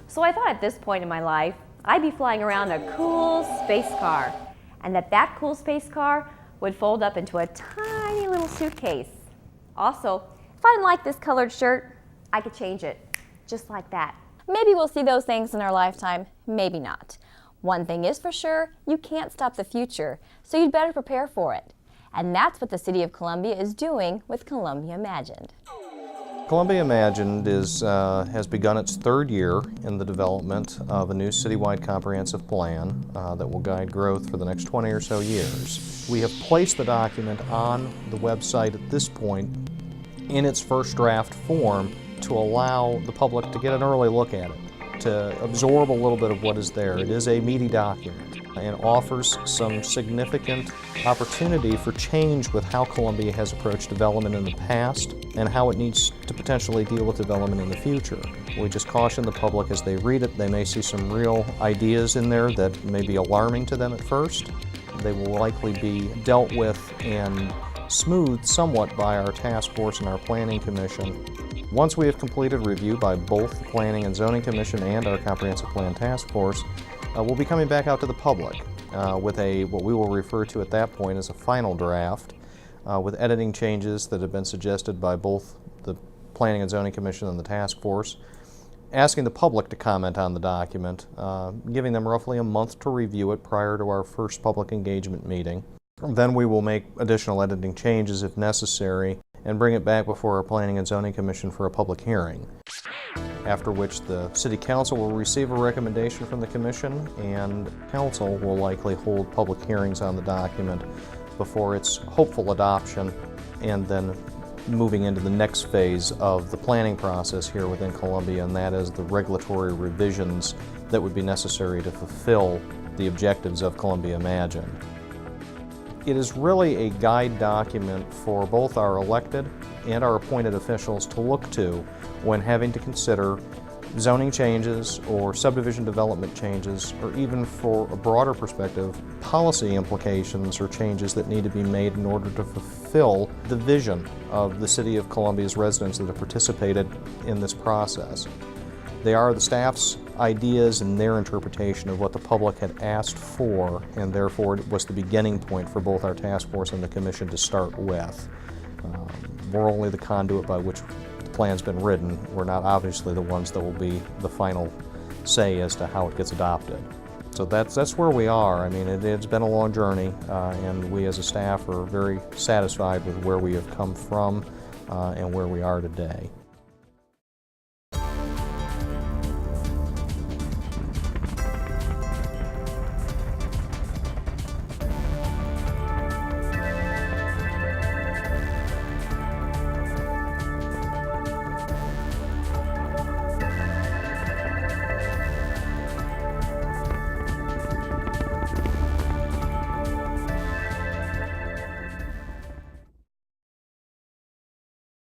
So I thought at this point in my life, I'd be flying around a cool space car, and that cool space car would fold up into a tiny little suitcase. Also, if I didn't like this colored shirt, I could change it, just like that. Maybe we'll see those things in our lifetime, maybe not. One thing is for sure, you can't stop the future, so you'd better prepare for it. And that's what the City of Columbia is doing with Columbia Imagined. Columbia Imagined has begun its third year in the development of a new citywide comprehensive plan that will guide growth for the next 20 or so years. We have placed the document on the website at this point in its first draft form to allow the public to get an early look at it, to absorb a little bit of what is there. It is a meaty document and offers some significant opportunity for change with how Columbia has approached development in the past and how it needs to potentially deal with development in the future. We just caution the public as they read it, they may see some real ideas in there that may be alarming to them at first. They will likely be dealt with and smoothed somewhat by our task force and our Planning Commission. Once we have completed review by both the Planning and Zoning Commission and our Comprehensive Plan Task Force, we'll be coming back out to the public with what we will refer to at that point as a final draft with editing changes that have been suggested by both the Planning and Zoning Commission and the Task Force, asking the public to comment on the document, giving them roughly a month to review it prior to our first public engagement meeting. Then we will make additional editing changes if necessary and bring it back before our Planning and Zoning Commission for a public hearing, after which the City Council will receive a recommendation from the Commission, and Council will likely hold public hearings on the document before its hopeful adoption, and then moving into the next phase of the planning process here within Columbia, and that is the regulatory revisions that would be necessary to fulfill the objectives of Columbia Imagined. It is really a guide document for both our elected and our appointed officials to look to when having to consider zoning changes or subdivision development changes, or even for a broader perspective, policy implications or changes that need to be made in order to fulfill the vision of the City of Columbia's residents that have participated in this process. They are the staff's ideas and their interpretation of what the public had asked for, and therefore it was the beginning point for both our task force and the Commission to start with. We're only the conduit by which the plan's been written. We're not obviously the ones that will be the final say as to how it gets adopted. So that's where we are. I mean, it's been a long journey, and we as a staff are very satisfied with where we have come from and where we are today.